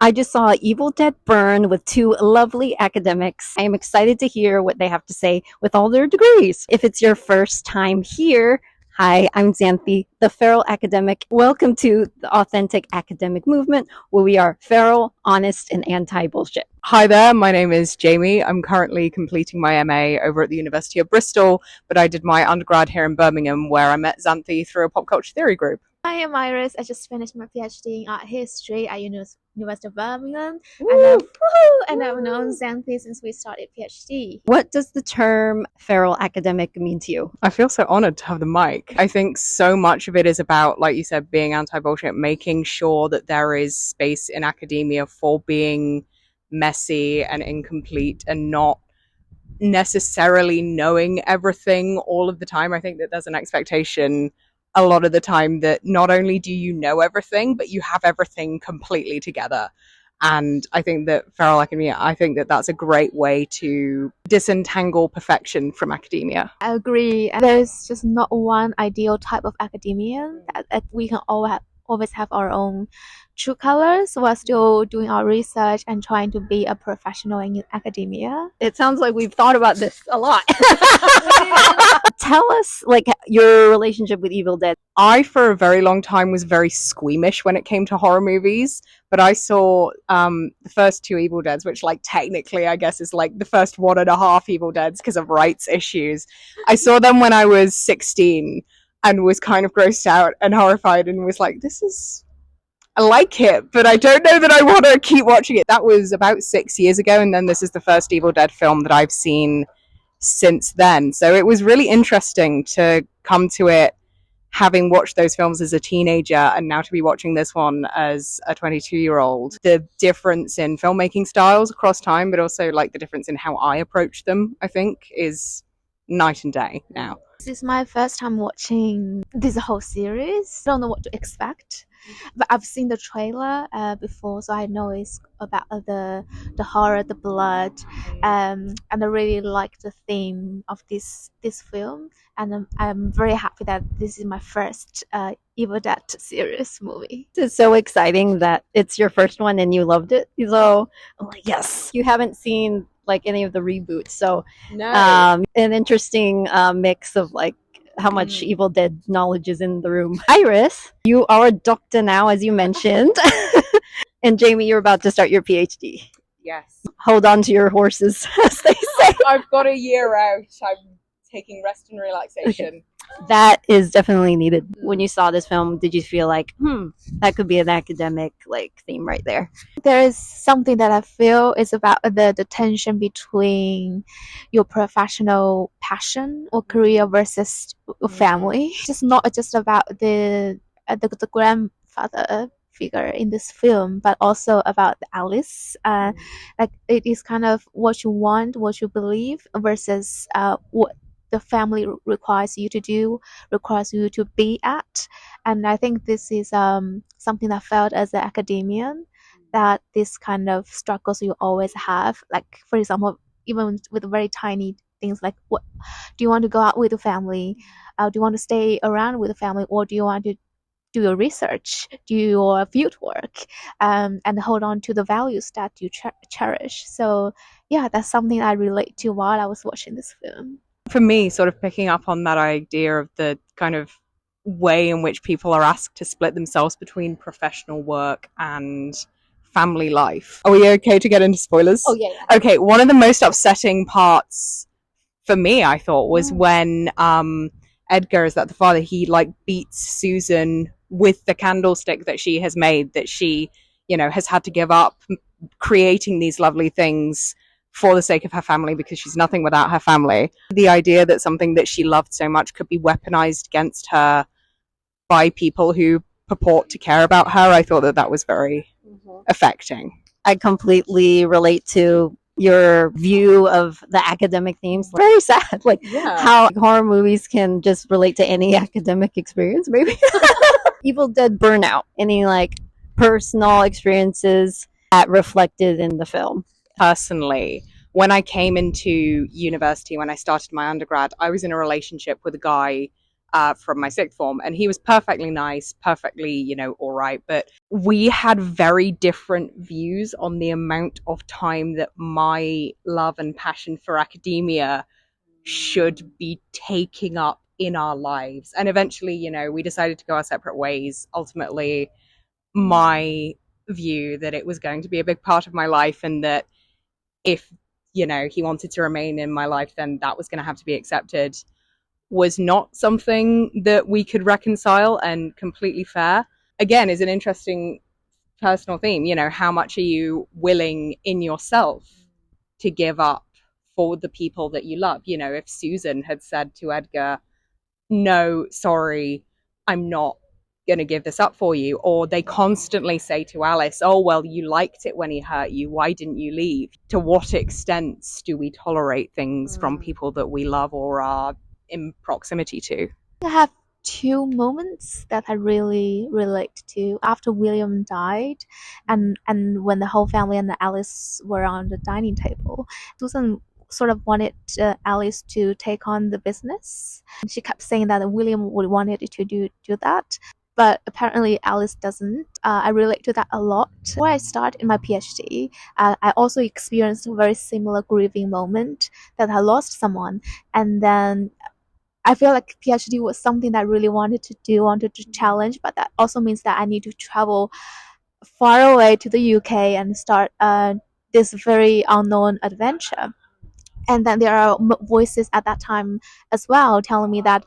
I just saw Evil Dead Burn with two lovely academics. I am excited to hear what they have to say with all their degrees. If it's your first time here, hi, I'm Xanthi, the feral academic. Welcome to the Authentic Academic Movement, where we are feral, honest, and anti-bullshit. Hi there, my name is Jamie. I'm currently completing my MA over at the University of Bristol, but I did my undergrad here in Birmingham, where I met Xanthi through a pop culture theory group. Hi, I'm Iris. I just finished my PhD in art history at University of Birmingham, and I've known Xanthi since we started PhD. What does the term feral academic mean to you? I feel so honored to have the mic. I think so much of it is about, like you said, being anti-bullshit, making sure that there is space in academia for being messy and incomplete and not necessarily knowing everything all of the time. I think that there's an expectation a lot of the time that not only do you know everything, but you have everything completely together. And I think that feral academia, I think that that's a great way to disentangle perfection from academia. I agree. There's just not one ideal type of academia that we can always have our own true colors while still doing our research and trying to be a professional in academia. It sounds like we've thought about this a lot. Tell us, like, your relationship with Evil Dead. I, for a very long time, was very squeamish when it came to horror movies, but I saw the first two Evil Deads, which, like, technically, I guess, is like the first 1.5 Evil Deads because of rights issues. I saw them when I was 16 and was kind of grossed out and horrified and was like, I like it, but I don't know that I want to keep watching it. That was about 6 years ago, and then this is the first Evil Dead film that I've seen since then. So it was really interesting to come to it having watched those films as a teenager and now to be watching this one as a 22-year-old. The difference in filmmaking styles across time, but also like the difference in how I approach them, I think, is night and day now. This is my first time watching this whole series. I don't know what to expect, but I've seen the trailer before, so I know it's about the horror, the blood, and I really like the theme of this film. And I'm very happy that this is my first Evil Dead series movie. It's so exciting that it's your first one and you loved it. So I'm like, yes. You haven't seen like any of the reboots, so No. An interesting mix of like how much Evil Dead knowledge is in the room. Iris, you are a doctor now, as you mentioned. And Jamie, you're about to start your PhD. Yes. Hold on to your horses, as they say. I've got a year out. I'm taking rest and relaxation. That is definitely needed. When you saw this film, did you feel like, that could be an academic like theme right there? There is something that I feel is about the tension between your professional passion or career versus family. Just not just about the grandfather figure in this film, but also about Alice. Like it is kind of what you want, what you believe versus what the family requires you to do, requires you to be at. And I think this is something I felt as an academician, that this kind of struggles you always have. Like, for example, even with very tiny things like, what do you want to go out with the family? Do you want to stay around with the family, or do you want to do your research, do your field work, and hold on to the values that you cherish? So yeah, that's something I relate to while I was watching this film. For me, sort of picking up on that idea of the kind of way in which people are asked to split themselves between professional work and family life. Are we okay to get into spoilers? Oh, yeah. Okay, one of the most upsetting parts for me, I thought, was when Edgar, is that the father, he like beats Susan with the candlestick that she has made, that she, you know, has had to give up creating these lovely things for the sake of her family because she's nothing without her family. The idea that something that she loved so much could be weaponized against her by people who purport to care about her, I thought that was very affecting. I completely relate to your view of the academic themes. Very sad, like how horror movies can just relate to any academic experience, maybe. Evil Dead Burnout, any like personal experiences that reflected in the film? Personally, when I came into university, when I started my undergrad, I was in a relationship with a guy from my sixth form, and he was perfectly nice, perfectly, all right. But we had very different views on the amount of time that my love and passion for academia should be taking up in our lives. And eventually, we decided to go our separate ways. Ultimately, my view that it was going to be a big part of my life, and that if, he wanted to remain in my life, then that was going to have to be accepted, was not something that we could reconcile, and completely fair. Again, is an interesting personal theme. How much are you willing in yourself to give up for the people that you love? If Susan had said to Edgar, no, sorry, I'm not going to give this up for you. Or they constantly say to Alice, oh, well, you liked it when he hurt you. Why didn't you leave? To what extent do we tolerate things from people that we love or are in proximity to? I have two moments that I really relate to. After William died, and when the whole family and Alice were on the dining table, Susan sort of wanted Alice to take on the business. She kept saying that William would wanted to do that, but apparently Alice doesn't. I relate to that a lot. Before I started in my PhD, I also experienced a very similar grieving moment, that I lost someone, and then I feel like PhD was something that I really wanted to challenge, but that also means that I need to travel far away to the UK and start this very unknown adventure. And then there are voices at that time as well telling me that,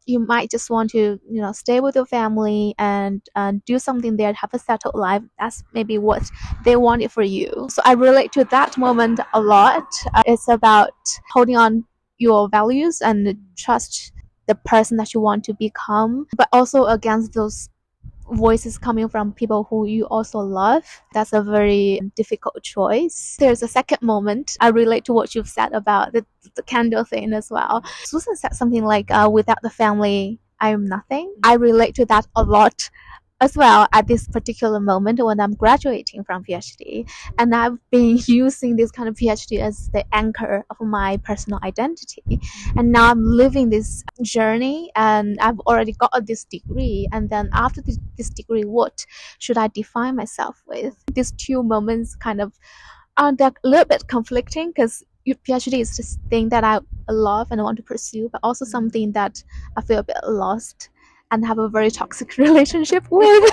you might just want to, stay with your family and do something there, have a settled life. That's maybe what they wanted for you. So I relate to that moment a lot. It's about holding on your values and trust the person that you want to become, but also against those voices coming from people who you also love. That's a very difficult choice. There's a second moment. I relate to what you've said about the candle thing as well. Susan said something like, without the family, I am nothing. I relate to that a lot as well at this particular moment when I'm graduating from PhD, and I've been using this kind of PhD as the anchor of my personal identity, and now I'm living this journey, and I've already got this degree, and then after this degree, what should I define myself with? These two moments kind of are a little bit conflicting, because PhD is this thing that I love and I want to pursue, but also something that I feel a bit lost and have a very toxic relationship with.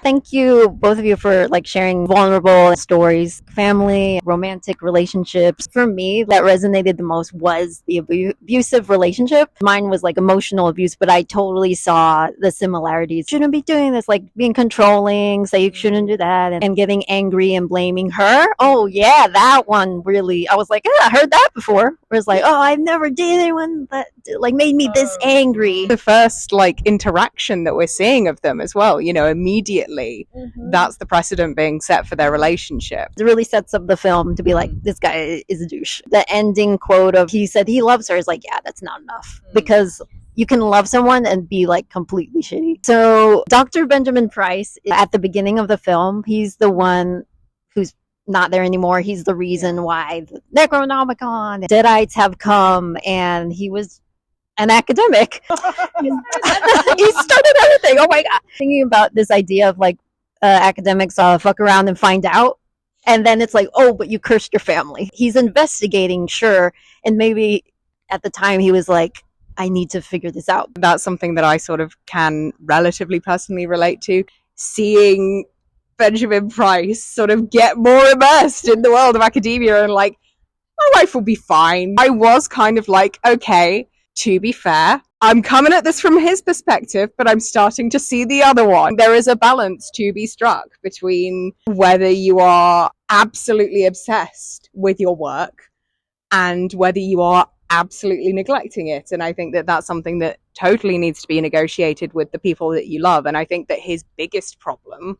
Thank you, both of you, for sharing vulnerable stories, family, romantic relationships. For me, that resonated the most was the abusive relationship. Mine was emotional abuse, but I totally saw the similarities. Shouldn't be doing this, being controlling, say you shouldn't do that, and getting angry and blaming her. Oh yeah, that one really, I was like, I heard that before. Where it's I've never dated anyone that made me this angry. The first interaction that we're seeing of them as well, immediately, that's the precedent being set for their relationship. It really sets up the film to be this guy is a douche. The ending quote of he said he loves her is yeah, that's not enough, because you can love someone and be completely shitty. So Dr. Benjamin Price, at the beginning of the film, he's the one who's not there anymore. He's the reason why the Necronomicon, deadites have come, and he was an academic. He started everything. Oh my god! Thinking about this idea of academics fuck around and find out, and then it's oh, but you cursed your family. He's investigating, sure, and maybe at the time he was I need to figure this out. That's something that I sort of can relatively personally relate to. Seeing Benjamin Price sort of get more immersed in the world of academia, and my life will be fine. I was kind of okay, to be fair, I'm coming at this from his perspective, but I'm starting to see the other one. There is a balance to be struck between whether you are absolutely obsessed with your work and whether you are absolutely neglecting it. And I think that that's something that totally needs to be negotiated with the people that you love. And I think that his biggest problem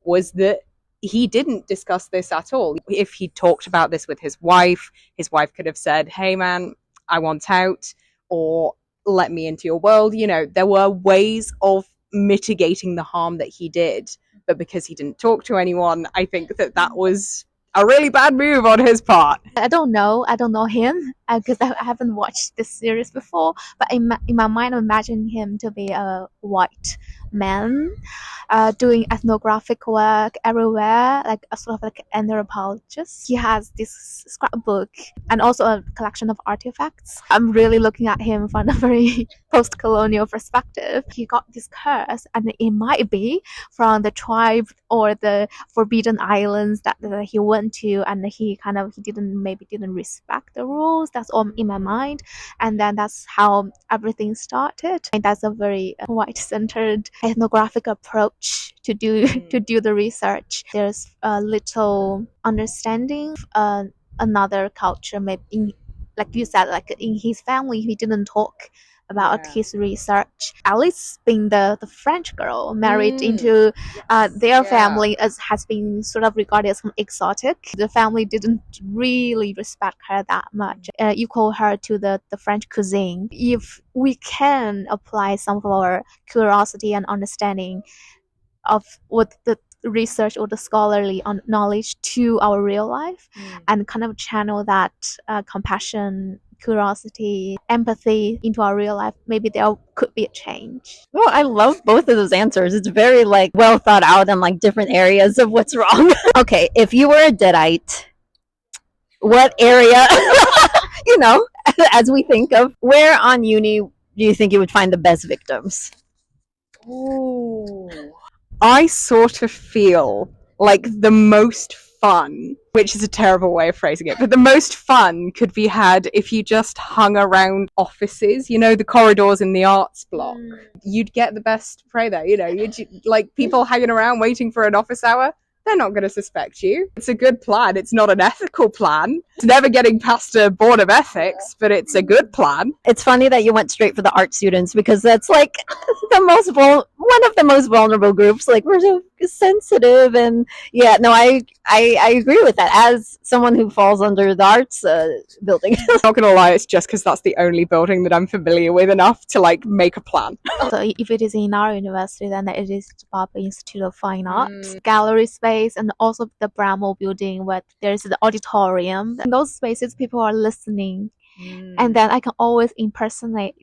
was that he didn't discuss this at all. If he talked about this with his wife could have said, hey man, I want out, or let me into your world. There were ways of mitigating the harm that he did, but because he didn't talk to anyone, I think that was a really bad move on his part. I don't know him because I haven't watched this series before. But in my mind, I imagine him to be a white man, doing ethnographic work everywhere, like a sort of like anthropologist. He has this scrapbook and also a collection of artifacts. I'm really looking at him from a very post-colonial perspective. He got this curse, and it might be from the tribe or the forbidden islands that he went to, and he didn't respect the rules. That's all in my mind, and then that's how everything started. And that's a very white-centered ethnographic approach to do the research. There's a little understanding of another culture, maybe like you said, like in his family, he didn't talk about his research. Alice, being the French girl married into their family, has been sort of regarded as exotic. The family didn't really respect her that much, equal her to the French cuisine. If we can apply some of our curiosity and understanding of what the research or the scholarly knowledge to our real life, and kind of channel that compassion, curiosity, empathy into our real life, maybe there could be a change. Oh, I love both of those answers. It's very like well thought out in like different areas of what's wrong. Okay, if you were a deadite, what area, you know, as we think of, where on uni do you think you would find the best victims? Ooh. I sort of feel like the most fun, which is a terrible way of phrasing it, but the most fun could be had if you just hung around offices, you know, the corridors in the arts block. You'd get the best prey there, you know, you'd like people hanging around waiting for an office hour. They're not going to suspect you. It's a good plan. It's not an ethical plan. It's never getting past a board of ethics, but it's a good plan. It's funny that you went straight for the art students, because that's like one of the most vulnerable groups. Like, we're so sensitive, and yeah, no, I agree with that. As someone who falls under the arts building, I'm not gonna lie, it's just because that's the only building that I'm familiar with enough to like make a plan. So if it is in our university, then it is the Papa Institute of Fine Arts, gallery space, and also the Bramall building where there's the auditorium. In those spaces, people are listening, and then I can always impersonate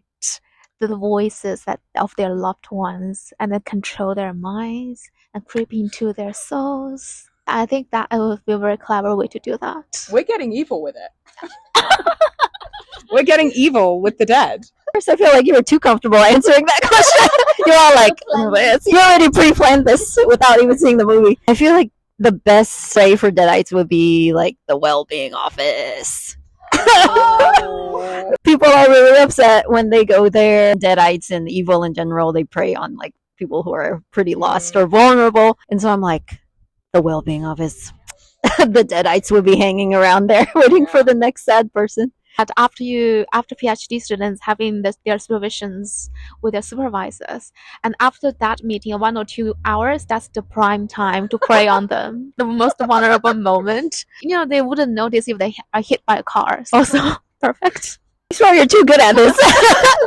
the voices of their loved ones, and then control their minds and creep into their souls. I think that it would be a very clever way to do that. We're getting evil with it. We're getting evil with the dead. First, I feel like you were too comfortable answering that question. You're all like, you already pre-planned this without even seeing the movie. I feel like the best way for deadites would be like the well-being office. People are really upset when they go there. Deadites and evil in general, they prey on like people who are pretty lost or vulnerable. And so I'm like, the well-being office. The deadites would be hanging around there waiting for the next sad person. But after PhD students having their supervisions with their supervisors, and after that meeting, 1 or 2 hours, that's the prime time to prey on them, the most vulnerable moment. You know, they wouldn't notice if they are hit by a car. Also, perfect. Sure, you're too good at this.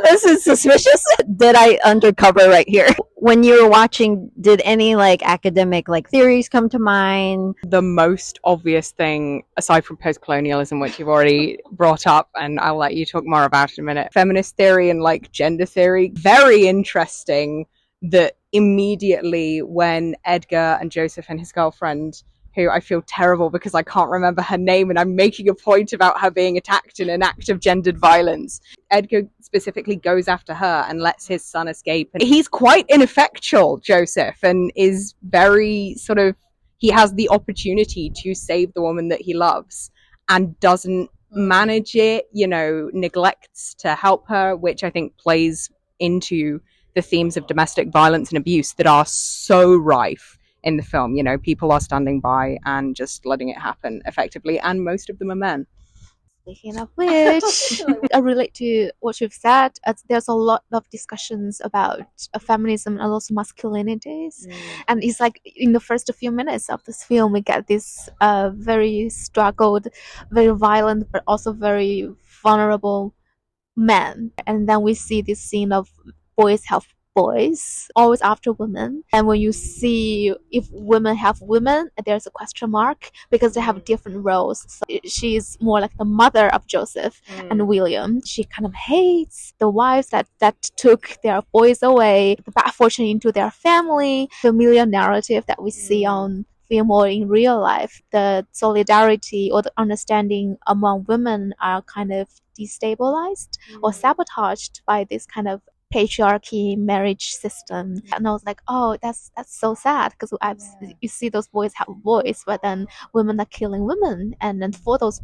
This is suspicious. Deadite undercover right here. When you were watching, did any like academic like theories come to mind? The most obvious thing, aside from postcolonialism, which you've already brought up, and I'll let you talk more about in a minute, feminist theory and like gender theory. Very interesting that immediately when Edgar and Joseph and his girlfriend, who I feel terrible because I can't remember her name, and I'm making a point about her being attacked in an act of gendered violence. Edgar specifically goes after her and lets his son escape. And he's quite ineffectual, Joseph, and is very sort of, he has the opportunity to save the woman that he loves and doesn't manage it, you know, neglects to help her, which I think plays into the themes of domestic violence and abuse that are so rife in the film. You know, people are standing by and just letting it happen effectively, and most of them are men. Speaking of which, I relate to what you've said. There's a lot of discussions about feminism and also masculinities, and it's like in the first few minutes of this film, we get this very struggled, very violent, but also very vulnerable man, and then we see this scene of boys have boys, always after women. And when you see if women have women, there's a question mark because they have different roles. So she's more like the mother of Joseph and William. She kind of hates the wives that took their boys away, the bad fortune into their family, familiar narrative that we see on film or in real life. The solidarity or the understanding among women are kind of destabilized or sabotaged by this kind of patriarchy marriage system. And I was like, oh, that's so sad, because you see those boys have a voice, but then women are killing women, and then for those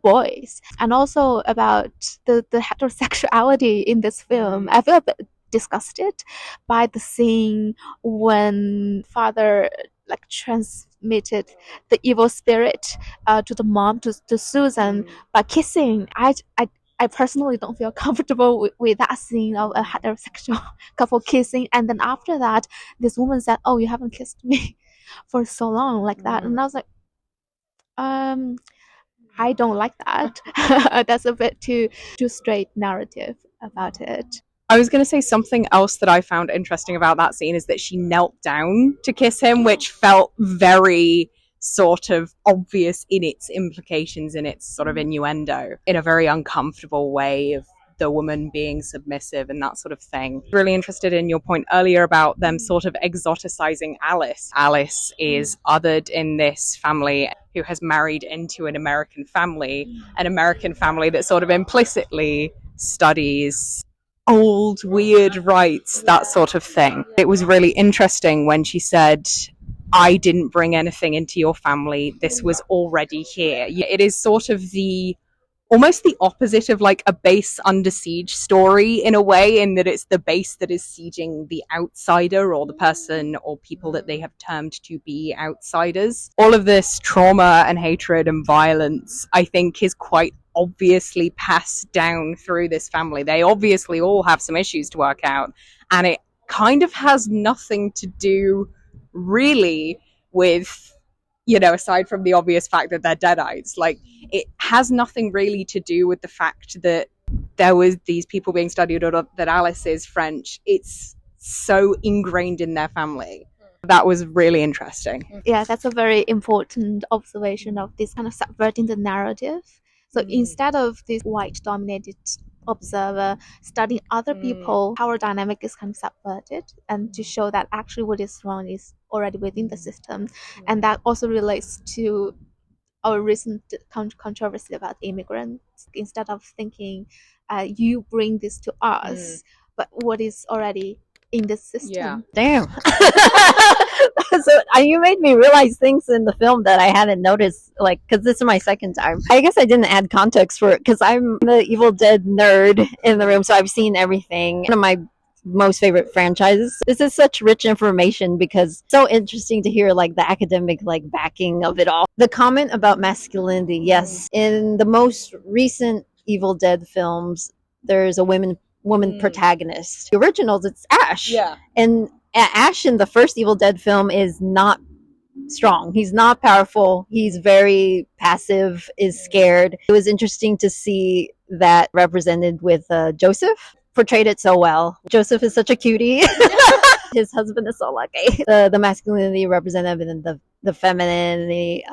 boys. And also about the heterosexuality in this film, I feel a bit disgusted by the scene when father like transmitted the evil spirit to the mom, to Susan, by kissing. I personally don't feel comfortable with that scene of a heterosexual couple kissing, and then after that this woman said, oh, you haven't kissed me for so long, like that. And I was like, I don't like that. That's a bit too straight narrative about it. I was going to say something else that I found interesting about that scene is that she knelt down to kiss him, which felt very sort of obvious in its implications, in its sort of innuendo, in a very uncomfortable way of the woman being submissive and that sort of thing. Really interested in your point earlier about them sort of exoticizing Alice. Alice is othered in this family who has married into an American family that sort of implicitly studies old weird rights, that sort of thing. It was really interesting when she said, I didn't bring anything into your family, this was already here. It is sort of almost the opposite of like a base under siege story in a way, in that it's the base that is sieging the outsider or the person or people that they have termed to be outsiders. All of this trauma and hatred and violence, I think, is quite obviously passed down through this family. They obviously all have some issues to work out, and it kind of has nothing to do really with, you know, aside from the obvious fact that they're deadites, like it has nothing really to do with the fact that there was these people being studied or that Alice is French. It's so ingrained in their family. That was really interesting. Yeah, that's a very important observation of this kind of subverting the narrative. So instead of this white dominated observer studying other people, power dynamic is kind of subverted, and to show that actually what is wrong is already within the system. And that also relates to our recent controversy about immigrants. Instead of thinking you bring this to us, but what is already in the system. Yeah. Damn. So you made me realize things in the film that I hadn't noticed, like, because this is my second time. I guess I didn't add context for it because I'm the Evil Dead nerd in the room, so I've seen everything. One of my most favorite franchises. This is such rich information because it's so interesting to hear like the academic like backing of it all. The comment about masculinity, yes. In the most recent Evil Dead films, there's a woman protagonist. The originals, it's Ash. Yeah. And Ash in the first Evil Dead film is not strong. He's not powerful. He's very passive, is scared. It was interesting to see that represented with Joseph. Portrayed it so well. Joseph is such a cutie. His husband is so lucky. The masculinity represented in the femininity,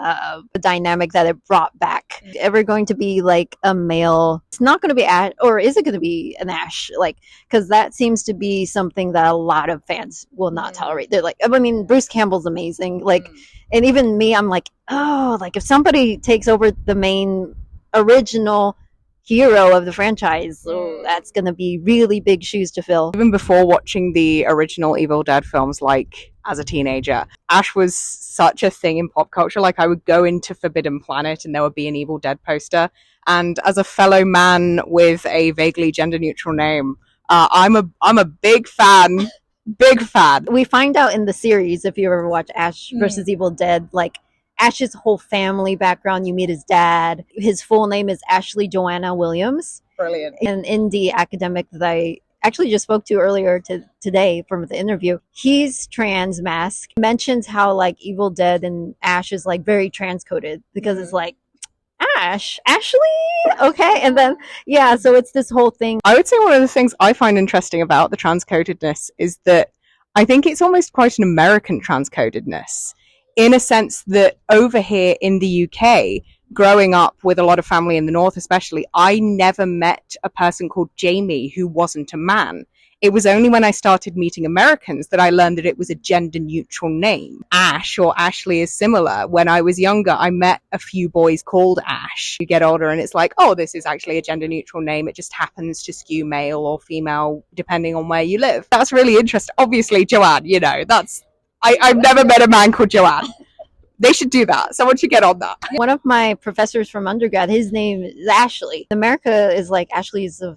the dynamic that it brought back. Ever going to be like a male? It's not going to be Ash, or is it going to be an Ash? Like, because that seems to be something that a lot of fans will not tolerate. They're like, I mean, Bruce Campbell's amazing. Like, and even me, I'm like, oh, like if somebody takes over the main original hero of the franchise, that's going to be really big shoes to fill. Even before watching the original Evil Dead films, like as a teenager, Ash was such a thing in pop culture. Like I would go into Forbidden Planet and there would be an Evil Dead poster, and as a fellow man with a vaguely gender neutral name, I'm a big fan. Big fan. We find out in the series, if you ever watch Ash versus Evil Dead, like Ash's whole family background. You meet his dad. His full name is Ashley Joanna Williams. Brilliant. An indie academic that I actually just spoke to earlier today from the interview. He's trans mask. Mentions how like Evil Dead and Ash is like very transcoded because it's like Ashley. Okay, and then yeah, so it's this whole thing. I would say one of the things I find interesting about the transcodedness is that I think it's almost quite an American transcodedness, in a sense that over here in the UK, growing up with a lot of family in the north especially, I never met a person called Jamie who wasn't a man. It was only when I started meeting Americans that I learned that it was a gender neutral name. Ash or Ashley is similar. When I was younger, I met a few boys called Ash. You get older and it's like, oh, this is actually a gender neutral name. It just happens to skew male or female depending on where you live. That's really interesting. Obviously, Joanne, you know, I've never met a man called Joanne. They should do that. Someone should get on that. One of my professors from undergrad, his name is Ashley. America is like Ashley's of,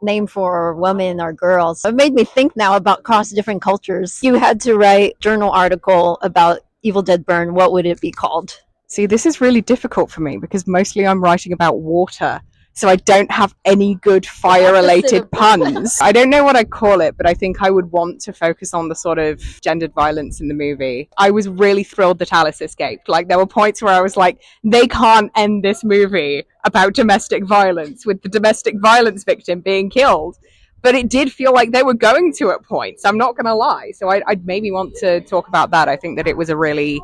name for women or girls. It made me think now about cross different cultures. You had to write a journal article about Evil Dead Burn. What would it be called? See, this is really difficult for me because mostly I'm writing about water. So I don't have any good fire-related puns. I don't know what I'd call it, but I think I would want to focus on the sort of gendered violence in the movie. I was really thrilled that Alice escaped. Like, there were points where I was like, they can't end this movie about domestic violence with the domestic violence victim being killed. But it did feel like they were going to at points. I'm not going to lie. So I'd maybe want to talk about that. I think that it was a really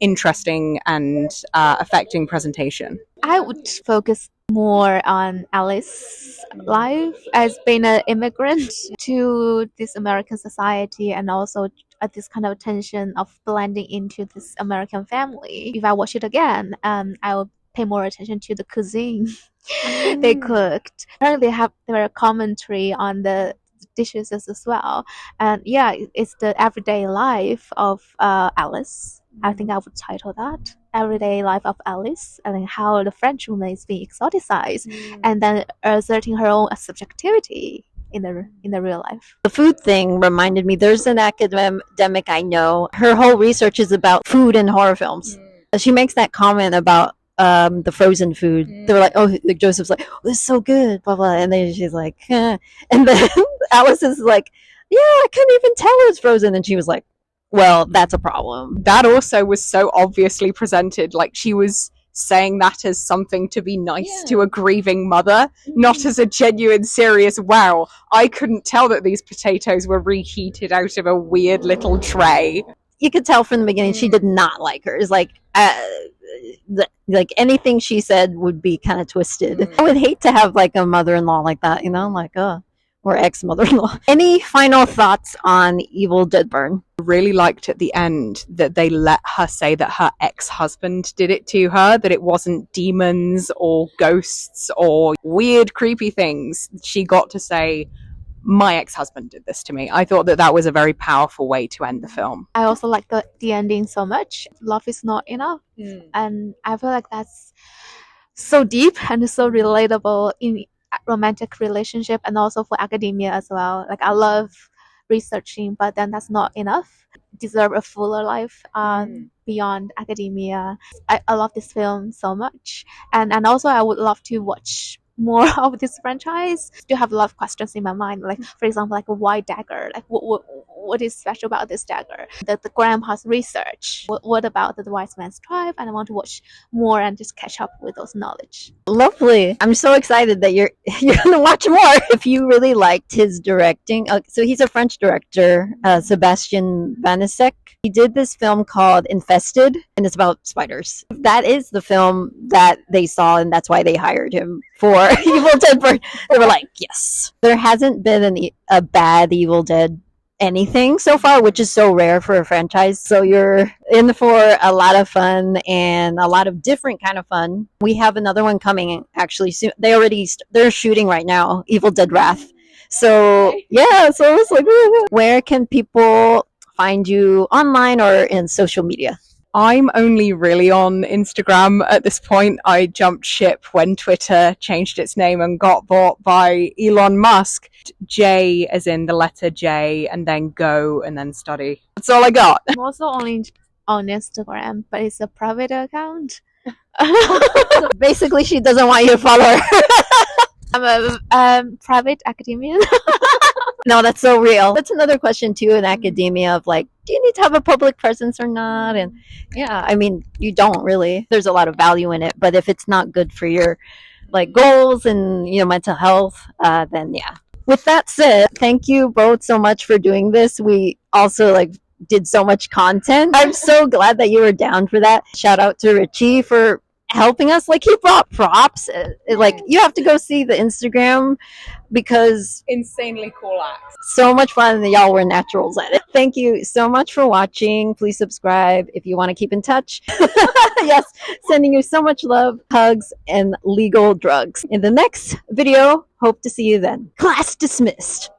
interesting and affecting presentation. I would focus more on Alice's life as being an immigrant to this American society, and also this kind of tension of blending into this American family. If I watch it again, I will pay more attention to the cuisine they cooked. Apparently, they have their commentary on the dishes as well, and yeah, it's the everyday life of Alice. I think I would title that Everyday Life of Alice, and how the French woman is being exoticized and then asserting her own subjectivity in the real life. The food thing reminded me, there's an academic I know, her whole research is about food and horror films. She makes that comment about the frozen food. They were like, oh, like Joseph's like, oh, this is so good, blah blah, and then she's like, and then Alice is like, yeah, I couldn't even tell it was frozen, and she was like, well, that's a problem. That also was so obviously presented, like she was saying that as something to be nice to a grieving mother, not as a genuine serious, wow, I couldn't tell that these potatoes were reheated out of a weird little tray. You could tell from the beginning she did not like her. It's like like anything she said would be kind of twisted. I would hate to have like a mother-in-law like that, you know, like or ex-mother-in-law. Any final thoughts on Evil Dead Burn? Really liked at the end that they let her say that her ex-husband did it to her, that it wasn't demons or ghosts or weird creepy things. She got to say, my ex-husband did this to me. I thought that was a very powerful way to end the film. I also like the ending so much. Love is not enough. And I feel like that's so deep and so relatable in romantic relationship, and also for academia as well. Like, I love researching, but then that's not enough. Deserve a fuller life beyond academia. I love this film so much, and also I would love to watch more of this franchise. Still have a lot of questions in my mind, like for example, like why dagger, like what is special about this dagger, the grandpa's research, what about the wise man's tribe, and I want to watch more and just catch up with those knowledge. Lovely. I'm so excited that you're gonna watch more. If you really liked his directing, so he's a French director, Sebastian Vanisek. He did this film called Infested, and it's about spiders. That is the film that they saw, and that's why they hired him for Evil Dead Burn. They were like, yes. There hasn't been a bad Evil Dead anything so far, which is so rare for a franchise. So you're in for a lot of fun, and a lot of different kind of fun. We have another one coming actually soon. They're shooting right now, Evil Dead Wrath. So yeah, so it's like, where can people find you online or in social media? I'm only really on Instagram at this point. I jumped ship when Twitter changed its name and got bought by Elon Musk. J as in the letter J, and then go and then study. That's all I got. I'm also only on Instagram, but it's a private account. Basically, she doesn't want you to follow her. I'm a private academician. No, that's so real. That's another question too in academia of like, do you need to have a public presence or not? And yeah, I mean, you don't really. There's a lot of value in it, but if it's not good for your like goals and mental health, then yeah. With that said, thank you both so much for doing this. We also like did so much content. I'm so glad that you were down for that. Shout out to Richie for helping us. Like he brought props. Like you have to go see the Instagram because Insanely cool acts. so much fun and y'all were naturals at it. Thank you so much for watching. Please subscribe if you want to keep in touch. Yes, sending you so much love, hugs, and legal drugs. In the next video, hope to see you then. Class dismissed.